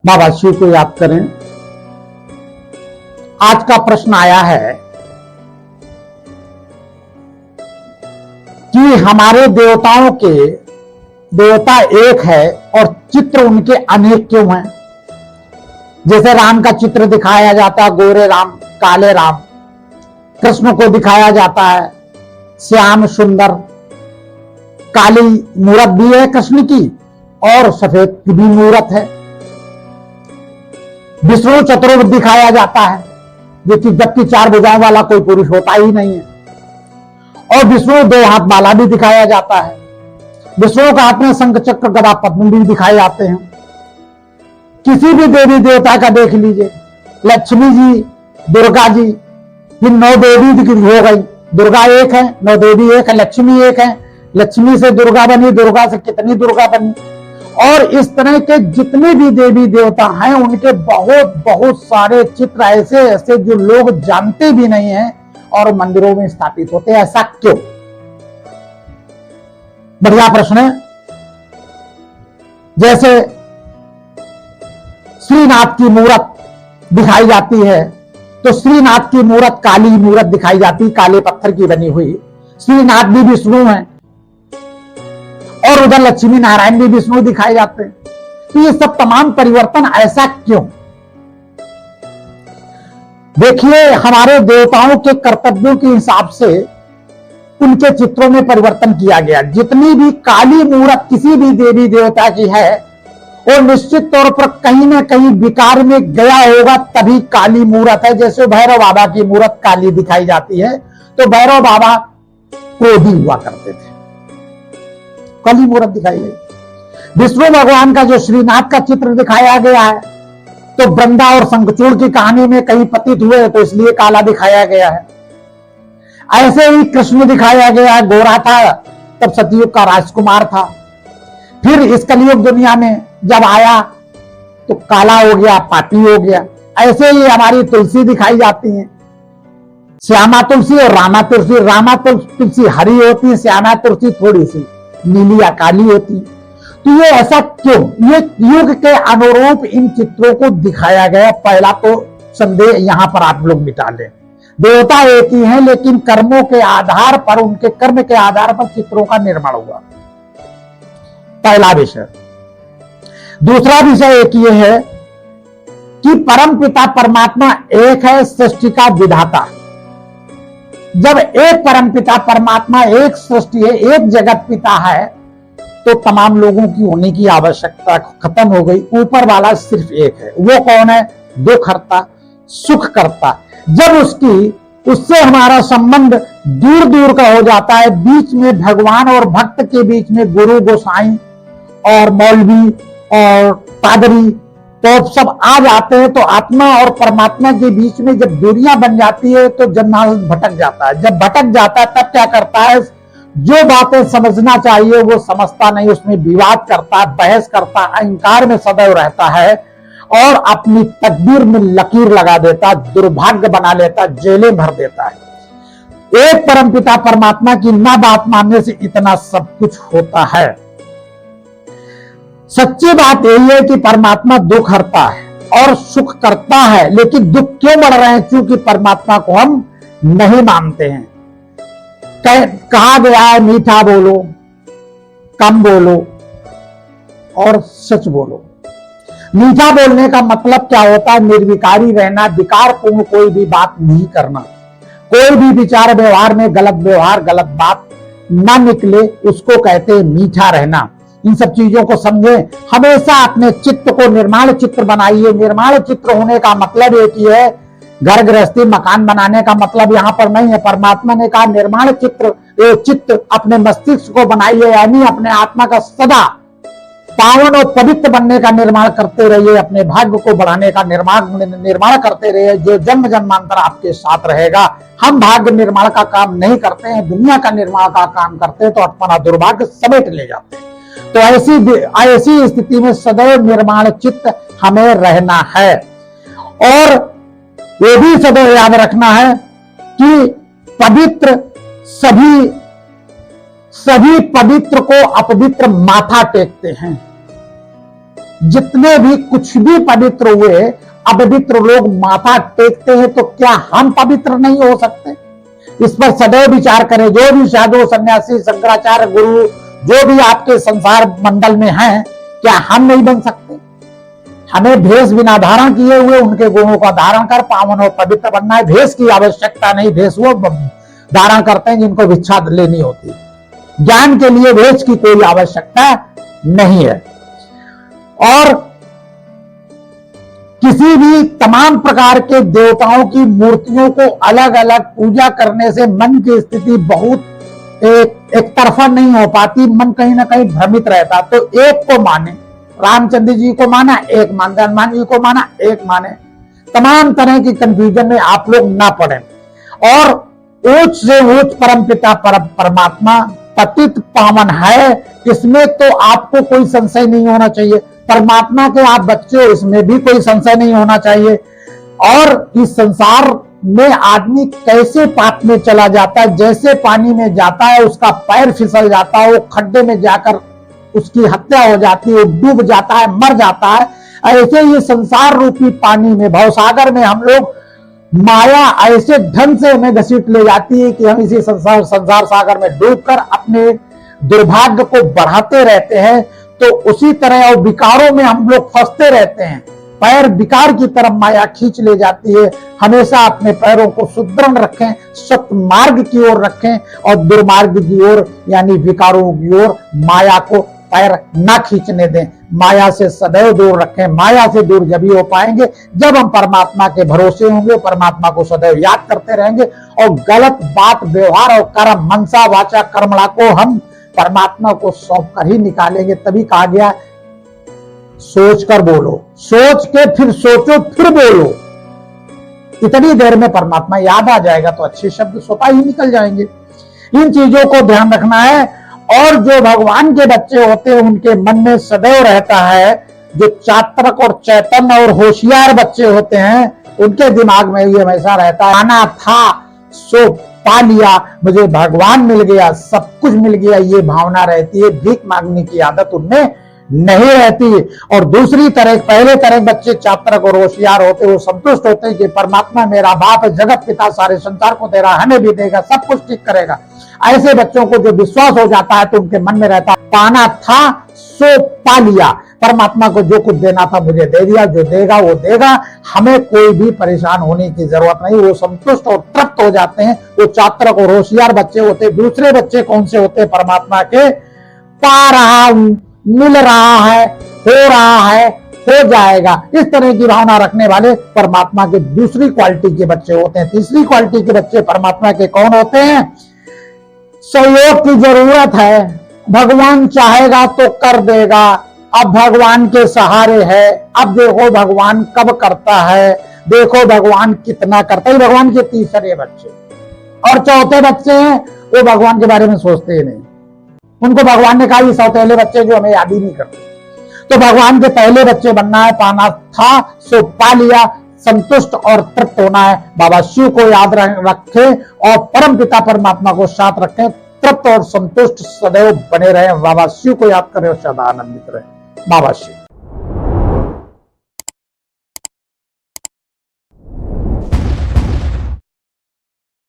बाबा शिव को याद करें। आज का प्रश्न आया है कि हमारे देवताओं के देवता एक है और चित्र उनके अनेक क्यों हैं। जैसे राम का चित्र दिखाया जाता है, गोरे राम, काले राम। कृष्ण को दिखाया जाता है श्याम सुंदर। काली मूरत भी है कृष्ण की और सफेद की भी मूरत है। विष्णु चतुर्भुज दिखाया जाता है, जबकि चार भुजाओं वाला कोई पुरुष होता ही नहीं है। और विष्णु दो हाथ वाला भी दिखाया जाता है। विष्णु का हाथ में शंख चक्र गदा पद्म भी दिखाए जाते हैं। किसी भी देवी देवता का देख लीजिए, लक्ष्मी जी, दुर्गा जी, ये नौ देवी हो गई। दुर्गा एक है, नौ देवी एक है, लक्ष्मी एक है। लक्ष्मी से दुर्गा बनी, दुर्गा से कितनी दुर्गा बनी। और इस तरह के जितने भी देवी देवता हैं उनके बहुत बहुत सारे चित्र ऐसे ऐसे जो लोग जानते भी नहीं हैं और मंदिरों में स्थापित होते हैं। ऐसा क्यों? बढ़िया प्रश्न है। जैसे श्रीनाथ की मूरत दिखाई जाती है तो श्रीनाथ की मूरत काली मूरत दिखाई जाती, काले पत्थर की बनी हुई। श्रीनाथ भी विष्णु है और उधर लक्ष्मी नारायण भी विष्णु दिखाए जाते हैं। तो ये सब तमाम परिवर्तन ऐसा क्यों? देखिए, हमारे देवताओं के कर्तव्यों के हिसाब से उनके चित्रों में परिवर्तन किया गया। जितनी भी काली मूरत किसी भी देवी देवता की है वो निश्चित तौर पर कहीं ना कहीं विकार में गया होगा, तभी काली मूरत है। जैसे भैरव बाबा की मूरत काली दिखाई जाती है तो भैरव बाबा क्रोधी हुआ करते थे, काली मूरत दिखाई गई। विष्णु भगवान का जो श्रीनाथ का चित्र दिखाया गया है तो वृंदा और शंखचूड़ की कहानी में कहीं पतित हुए तो इसलिए काला दिखाया गया है। ऐसे ही कृष्ण दिखाया गया है, गोरा था तब सतयुग का राजकुमार था। फिर इस कलयुग दुनिया में जब आया तो काला हो गया, पापी हो गया। ऐसे ही हमारी तुलसी दिखाई जाती है, श्यामा तुलसी और रामा तुलसी। रामा तुलसी हरी होती है, श्यामा तुलसी थोड़ी सी नीली या काली होती। तो ये ऐसा क्यों? ये युग के अनुरूप इन चित्रों को दिखाया गया। पहला तो संदेह यहां पर आप लोग मिटा लें। देवता एक ही हैं लेकिन कर्मों के आधार पर, उनके कर्म के आधार पर चित्रों का निर्माण हुआ। पहला विषय। दूसरा विषय एक ये है कि परम पिता परमात्मा एक है, सृष्टि का विधाता। जब एक परम पिता परमात्मा, एक सृष्टि है, एक जगत पिता है तो तमाम लोगों की होने की आवश्यकता खत्म हो गई। ऊपर वाला सिर्फ एक है। वो कौन है? दुख हरता, सुख करता। जब उससे हमारा संबंध दूर दूर का हो जाता है, बीच में भगवान और भक्त के बीच में गुरु गोसाई और मौलवी और पादरी तो सब आ जाते हैं, तो आत्मा और परमात्मा के बीच में जब दूरियां बन जाती है तो जनमानस भटक जाता है। जब भटक जाता है तब क्या करता है? जो बातें समझना चाहिए वो समझता नहीं, उसमें विवाद करता, बहस करता, अहंकार में सदैव रहता है और अपनी तकदीर में लकीर लगा देता, दुर्भाग्य बना लेता, जेलें भर देता है। एक परमपिता परमात्मा की ना बात मानने से इतना सब कुछ होता है। सच्ची बात यही है कि परमात्मा दुख हरता है और सुख करता है, लेकिन दुख क्यों बढ़ रहे हैं? क्योंकि परमात्मा को हम नहीं मानते हैं। कहा गया है मीठा बोलो, कम बोलो और सच बोलो। मीठा बोलने का मतलब क्या होता है? निर्विकारी रहना, विकार पूर्ण कोई भी बात नहीं करना। कोई भी विचार व्यवहार में गलत व्यवहार, गलत बात ना निकले, उसको कहते हैं मीठा रहना। इन सब चीजों को समझे। हमेशा अपने चित्त को निर्माण चित्र बनाइए। निर्माण चित्र होने का मतलब एक ही है, घर गृहस्थी मकान बनाने का मतलब यहां पर नहीं है। परमात्मा ने कहा निर्माण चित्र, चित्त अपने मस्तिष्क को बनाइए, यानी अपने आत्मा का सदा पावन और पवित्र बनने का निर्माण करते रहिए। अपने भाग्य को बढ़ाने का निर्माण करते रहिए, जो जन्म जन्मांतर आपके साथ रहेगा। हम भाग्य निर्माण का काम नहीं करते हैं, दुनिया का निर्माण का काम करते हैं तो अपना दुर्भाग्य समेट ले जाते हैं। तो ऐसी स्थिति में सदैव निर्माण चित्त हमें रहना है। और ये भी सदैव याद रखना है कि पवित्र सभी पवित्र को अपवित्र माथा टेकते हैं। जितने भी कुछ भी पवित्र हुए, अपवित्र लोग माथा टेकते हैं, तो क्या हम पवित्र नहीं हो सकते? इस पर सदैव विचार करें। जो भी साधु, सन्यासी, शंकराचार्य, गुरु जो भी आपके संसार मंडल में हैं, क्या हम नहीं बन सकते? हमें भेष बिना धारण किए हुए उनके गुणों का धारण कर पावन और पवित्र बनना है। भेष की आवश्यकता नहीं, भेष वो धारण करते हैं जिनको भिक्षा लेनी होती है। ज्ञान के लिए भेष की कोई आवश्यकता नहीं है। और किसी भी तमाम प्रकार के देवताओं की मूर्तियों को अलग अलग पूजा करने से मन की स्थिति बहुत एक तरफा नहीं हो पाती, मन कहीं ना कहीं भ्रमित रहता। तो एक को माने, रामचंद्र जी को माना, एक मानते, हनुमान जी को माना, एक माने। तमाम तरह की कंफ्यूजन में आप लोग ना पड़े। और ऊंच से ऊंच परमपिता परमात्मा पतित पावन है, इसमें तो आपको कोई संशय नहीं होना चाहिए। परमात्मा के आप बच्चे हो, इसमें भी कोई संशय नहीं होना चाहिए। और इस संसार में आदमी कैसे पाप में चला जाता है, जैसे पानी में जाता है उसका पैर फिसल जाता है, वो खड्डे में जाकर उसकी हत्या हो जाती है, डूब जाता है, मर जाता है। ऐसे ये संसार रूपी पानी में, भवसागर में हम लोग माया ऐसे ढंग से हमें घसीट ले जाती है कि हम इसी संसार सागर में डूबकर अपने दुर्भाग्य को बढ़ाते रहते हैं। तो उसी तरह और विकारों में हम लोग फंसते रहते हैं। पैर विकार की तरफ माया खींच ले जाती है। हमेशा अपने पैरों को सुदृढ़ रखें, सत्य मार्ग की ओर रखें, और दुर्मार्ग की ओर यानी विकारों की ओर माया को पैर ना खींचने दें। माया से सदैव दूर रखें। माया से दूर जब ही हो पाएंगे जब हम परमात्मा के भरोसे होंगे, परमात्मा को सदैव याद करते रहेंगे, और गलत बात, व्यवहार और कर्म, मनसा वाचा कर्मणा को हम परमात्मा को सौंप कर ही निकालेंगे। तभी कहा गया सोच कर बोलो, सोच के फिर सोचो, फिर बोलो। इतनी देर में परमात्मा याद आ जाएगा तो अच्छे शब्द स्वतः ही निकल जाएंगे। इन चीजों को ध्यान रखना है। और जो भगवान के बच्चे होते हैं उनके मन में सदैव रहता है, जो चातक और चैतन्य और होशियार बच्चे होते हैं उनके दिमाग में ये हमेशा रहता है, आना था सो पा लिया, मुझे भगवान मिल गया, सब कुछ मिल गया, ये भावना रहती है। भीख मांगने की आदत उनमें नहीं रहती। और दूसरी तरह, पहले तरह बच्चे चातक और होशियार होते, वो संतुष्ट होते हैं कि परमात्मा मेरा बाप है, जगत पिता, सारे संसार को दे रहा, हमें भी देगा, सब कुछ ठीक करेगा। ऐसे बच्चों को जो विश्वास हो जाता है तो उनके मन में रहता है, पाना था सो पा लिया, परमात्मा को जो कुछ देना था मुझे दे दिया, जो देगा वो देगा, हमें कोई भी परेशान होने की जरूरत नहीं। वो संतुष्ट और तृप्त हो जाते हैं। वो चातक और होशियार बच्चे होते हैं। दूसरे बच्चे कौन से होते हैं? परमात्मा के पा रहा हूं, मिल रहा है, हो रहा है, हो जाएगा, इस तरह की भावना रखने वाले परमात्मा के दूसरी क्वालिटी के बच्चे होते हैं। तीसरी क्वालिटी के बच्चे परमात्मा के कौन होते हैं? सहयोग की जरूरत है, भगवान चाहेगा तो कर देगा, अब भगवान के सहारे है, अब देखो भगवान कब करता है, देखो भगवान कितना करता है। भगवान के तीसरे बच्चे। और चौथे बच्चे हैं वो भगवान के बारे में सोचते ही नहीं। उनको भगवान ने कहा ये सौतेले बच्चे जो हमें याद ही नहीं करते। तो भगवान के पहले बच्चे बनना है, पाना था सो पा लिया, संतुष्ट और तृप्त होना है। बाबा शिव को याद रखें और परम पिता परमात्मा को साथ रखें, तृप्त और संतुष्ट सदैव बने रहे। बाबा शिव को याद करें और सदा आनंदित रहे। बाबा शिव।